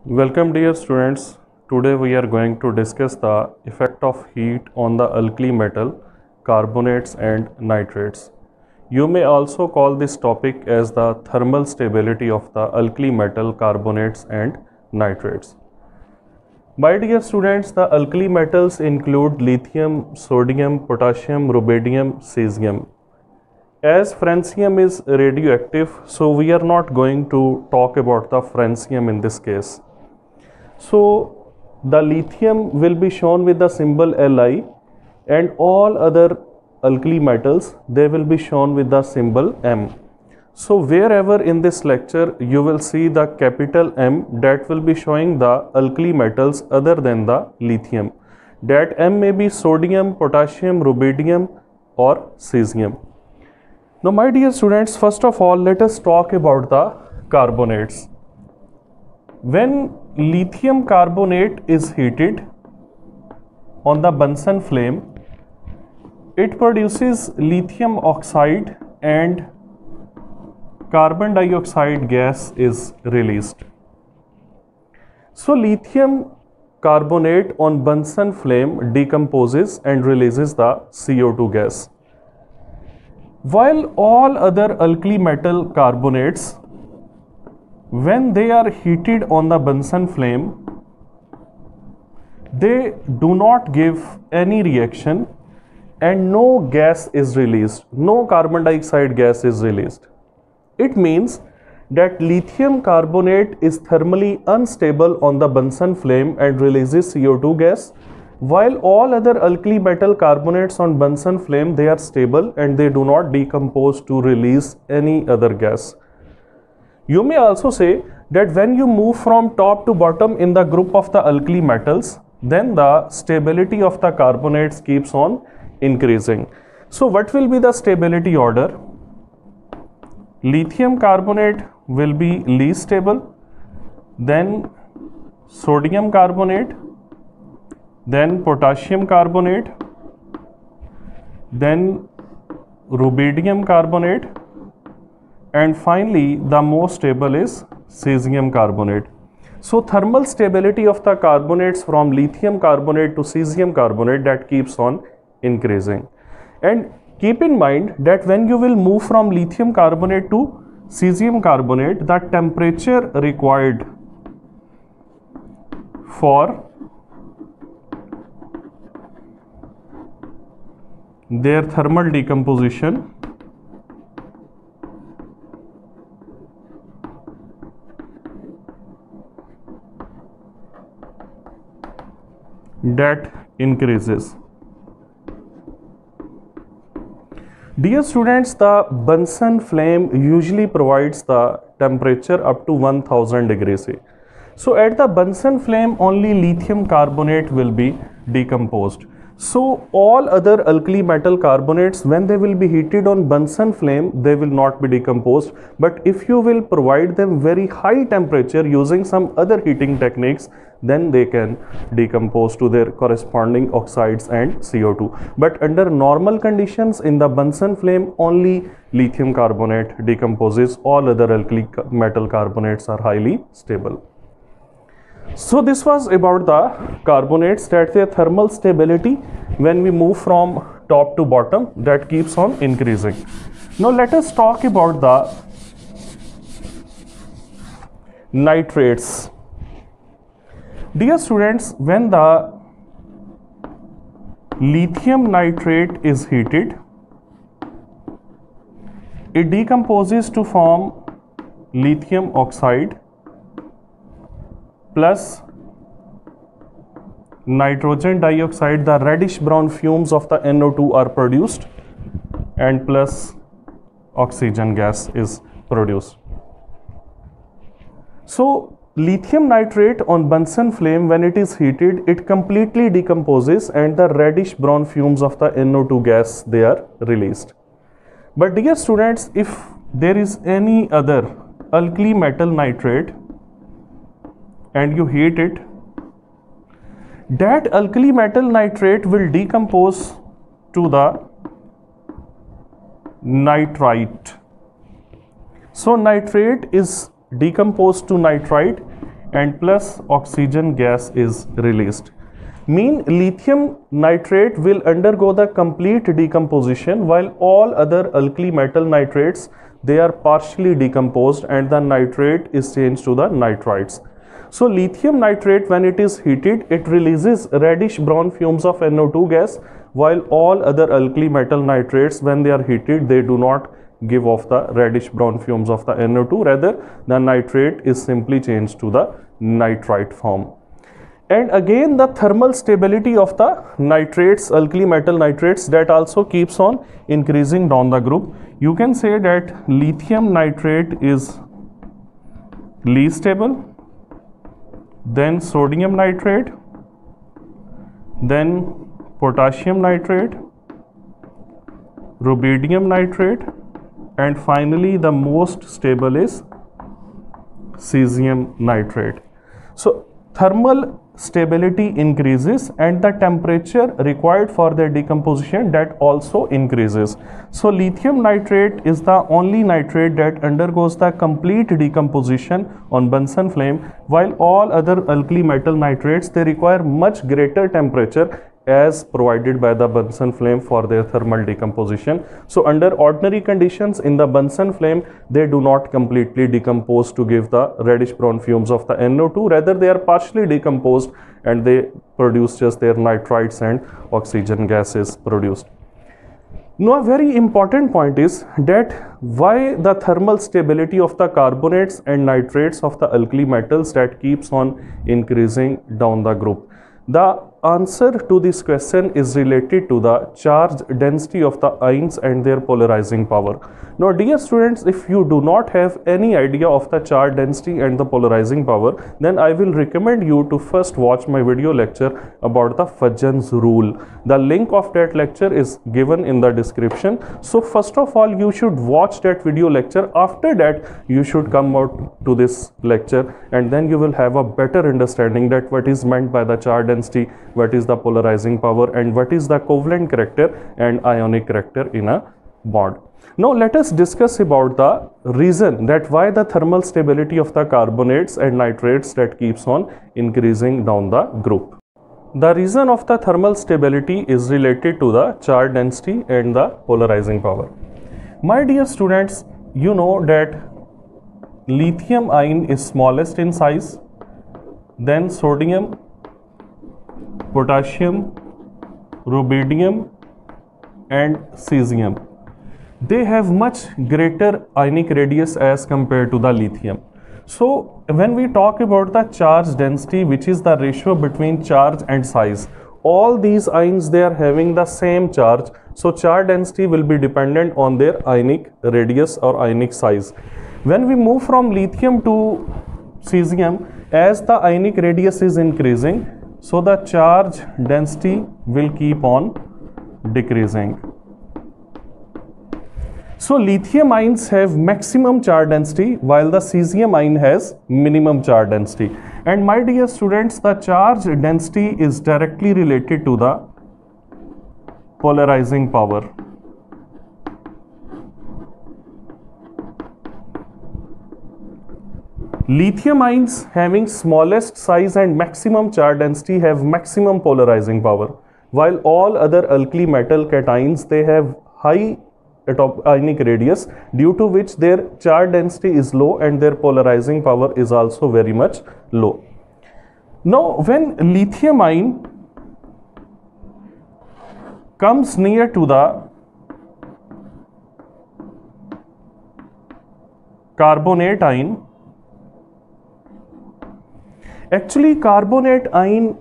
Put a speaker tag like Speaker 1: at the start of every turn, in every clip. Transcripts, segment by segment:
Speaker 1: Welcome dear students. Today we are going to discuss the effect of heat on the alkali metal, carbonates and nitrates. You may also call this topic as the thermal stability of the alkali metal, carbonates and nitrates. My dear students, the alkali metals include lithium, sodium, potassium, rubidium, cesium. As francium is radioactive, so we are not going to talk about the francium in this case. So the lithium will be shown with the symbol Li, and all other alkali metals, they will be shown with the symbol M. So wherever in this lecture you will see the capital M, that will be showing the alkali metals other than the lithium. That M may be sodium, potassium, rubidium or cesium. Now my dear students, first of all let us talk about the carbonates. When lithium carbonate is heated on the Bunsen flame, it produces lithium oxide and carbon dioxide gas is released. So lithium carbonate on Bunsen flame decomposes and releases the CO2 gas. While all other alkali metal carbonates, when they are heated on the Bunsen flame, they do not give any reaction and no gas is released, no carbon dioxide gas is released. It means that lithium carbonate is thermally unstable on the Bunsen flame and releases CO2 gas, while all other alkali metal carbonates on Bunsen flame, they are stable and they do not decompose to release any other gas. You may also say that when you move from top to bottom in the group of the alkali metals, then the stability of the carbonates keeps on increasing. So what will be the stability order? Lithium carbonate will be least stable, then sodium carbonate, then potassium carbonate, then rubidium carbonate, and finally the most stable is cesium carbonate. So thermal stability of the carbonates from lithium carbonate to cesium carbonate, that keeps on increasing. And keep in mind that when you will move from lithium carbonate to cesium carbonate, the temperature required for their thermal decomposition that increases. Dear students, the Bunsen flame usually provides the temperature up to 1000 degrees C. So at the Bunsen flame only lithium carbonate will be decomposed. So all other alkali metal carbonates, when they will be heated on Bunsen flame, they will not be decomposed. But if you will provide them very high temperature using some other heating techniques, then they can decompose to their corresponding oxides and CO2. But under normal conditions in the Bunsen flame, only lithium carbonate decomposes. All other alkali metal carbonates are highly stable. So this was about the carbonates, that their thermal stability when we move from top to bottom, that keeps on increasing. Now let us talk about the nitrates. Dear students, when the lithium nitrate is heated, it decomposes to form lithium oxide plus nitrogen dioxide. The reddish brown fumes of the NO2 are produced, and plus oxygen gas is produced. So lithium nitrate on Bunsen flame, when it is heated, it completely decomposes and the reddish brown fumes of the NO2 gas, they are released. But dear students, if there is any other alkali metal nitrate and you heat it, that alkali metal nitrate will decompose to the nitrite. So nitrate is decomposed to nitrite, and plus oxygen gas is released. Mean lithium nitrate will undergo the complete decomposition, while all other alkali metal nitrates, they are partially decomposed and the nitrate is changed to the nitrites. So lithium nitrate, when it is heated, it releases reddish brown fumes of NO2 gas, while all other alkali metal nitrates, when they are heated, they do not give off the reddish brown fumes of the NO2. Rather, the nitrate is simply changed to the nitrite form. And again, the thermal stability of the nitrates, alkali metal nitrates, that also keeps on increasing down the group. You can say that lithium nitrate is least stable, then sodium nitrate, then potassium nitrate, rubidium nitrate, and finally the most stable is cesium nitrate. So thermal stability increases and the temperature required for their decomposition, that also increases. So lithium nitrate is the only nitrate that undergoes the complete decomposition on Bunsen flame, while all other alkali metal nitrates, they require much greater temperature as provided by the Bunsen flame for their thermal decomposition. So under ordinary conditions in the Bunsen flame, they do not completely decompose to give the reddish brown fumes of the NO2. Rather, they are partially decomposed and they produce just their nitrites and oxygen gas is produced. Now a very important point is that why the thermal stability of the carbonates and nitrates of the alkali metals that keeps on increasing down the group. The answer to this question is related to the charge density of the ions and their polarizing power. Now dear students, if you do not have any idea of the charge density and the polarizing power, then I will recommend you to first watch my video lecture about the Fajans rule. The link of that lecture is given in the description. So first of all, you should watch that video lecture. After that, you should come out to this lecture and then you will have a better understanding that what is meant by the charge density, what is the polarizing power, and what is the covalent character and ionic character in a bond. Now let us discuss about the reason that why the thermal stability of the carbonates and nitrates that keeps on increasing down the group. The reason of the thermal stability is related to the charge density and the polarizing power. My dear students, you know that lithium ion is smallest in size, then sodium, potassium, rubidium and cesium. They have much greater ionic radius as compared to the lithium. So when we talk about the charge density, which is the ratio between charge and size, all these ions, they are having the same charge. So charge density will be dependent on their ionic radius or ionic size. When we move from lithium to cesium, as the ionic radius is increasing, so the charge density will keep on decreasing. So lithium ions have maximum charge density while the cesium ion has minimum charge density. And my dear students, the charge density is directly related to the polarizing power. Lithium ions having smallest size and maximum charge density have maximum polarizing power, while all other alkali metal cations, they have high ionic radius, due to which their charge density is low and their polarizing power is also very much low. Now when lithium ion comes near to the carbonate ion, actually carbonate ion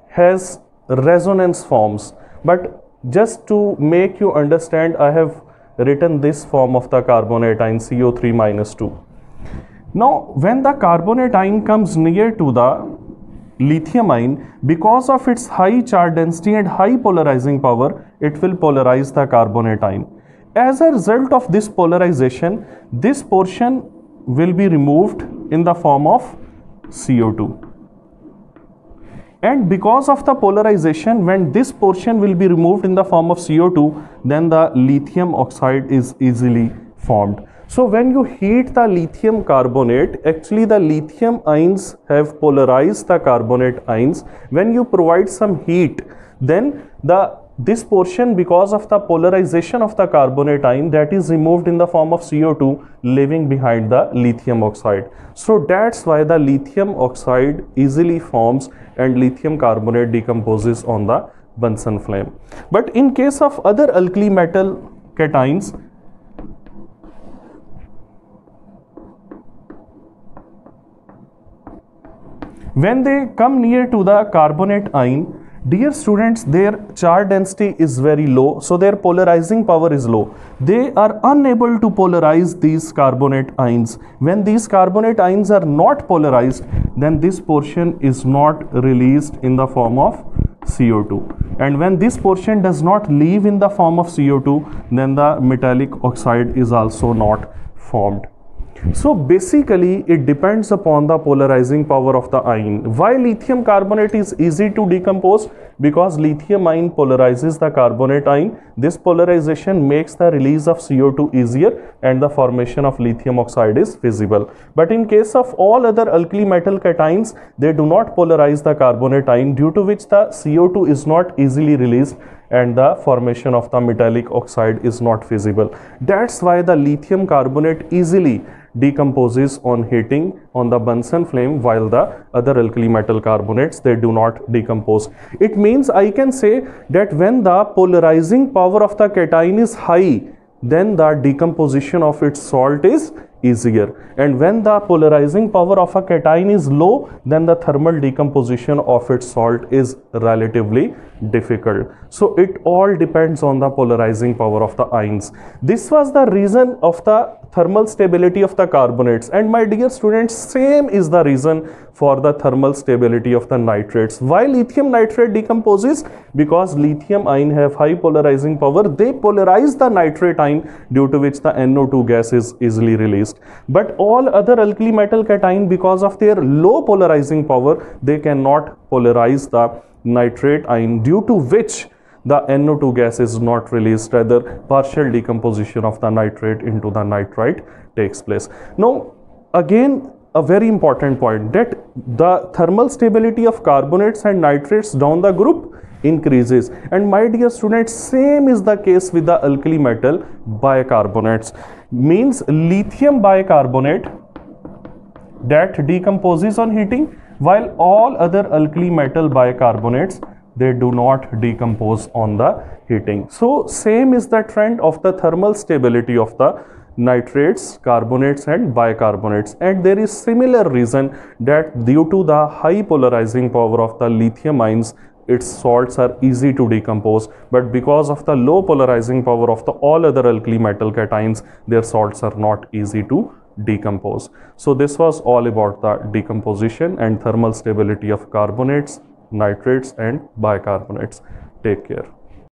Speaker 1: has resonance forms, but just to make you understand, I have written this form of the carbonate ion, CO3 - 2. Now when the carbonate ion comes near to the lithium ion, because of its high charge density and high polarizing power, it will polarize the carbonate ion. As a result of this polarization, this portion will be removed in the form of CO2. And because of the polarization, when this portion will be removed in the form of CO2, then the lithium oxide is easily formed. So when you heat the lithium carbonate, actually the lithium ions have polarized the carbonate ions. When you provide some heat, then this portion, because of the polarization of the carbonate ion, that is removed in the form of CO2, leaving behind the lithium oxide. So that's why the lithium oxide easily forms and lithium carbonate decomposes on the Bunsen flame. But in case of other alkali metal cations, when they come near to the carbonate ion, dear students, their charge density is very low, so their polarizing power is low. They are unable to polarize these carbonate ions. When these carbonate ions are not polarized, then this portion is not released in the form of CO2. And when this portion does not leave in the form of CO2, then the metallic oxide is also not formed. So basically it depends upon the polarizing power of the ion. Why lithium carbonate is easy to decompose? Because lithium ion polarizes the carbonate ion. This polarization makes the release of CO2 easier and the formation of lithium oxide is feasible. But in case of all other alkali metal cations, they do not polarize the carbonate ion, due to which the CO2 is not easily released and the formation of the metallic oxide is not feasible. That's why the lithium carbonate easily decomposes on heating on the Bunsen flame, while the other alkali metal carbonates, they do not decompose. It means I can say that when the polarizing power of the cation is high, then the decomposition of its salt is easier, and when the polarizing power of a cation is low, then the thermal decomposition of its salt is relatively difficult. So it all depends on the polarizing power of the ions. This was the reason of the thermal stability of the carbonates, and my dear students, same is the reason for the thermal stability of the nitrates. Why lithium nitrate decomposes? Because lithium ion have high polarizing power. They polarize the nitrate ion, due to which the NO2 gas is easily released. But all other alkali metal cation, because of their low polarizing power, they cannot polarize the nitrate ion, due to which the NO2 gas is not released, rather partial decomposition of the nitrate into the nitrite takes place. Now again, a very important point, that the thermal stability of carbonates and nitrates down the group increases, and my dear students, same is the case with the alkali metal bicarbonates. Means lithium bicarbonate that decomposes on heating, while all other alkali metal bicarbonates, they do not decompose on the heating. So same is the trend of the thermal stability of the nitrates, carbonates and bicarbonates, and there is similar reason that due to the high polarizing power of the lithium ions, its salts are easy to decompose, but because of the low polarizing power of the all other alkali metal cations, their salts are not easy to decompose. So this was all about the decomposition and thermal stability of carbonates, nitrates and bicarbonates. Take care.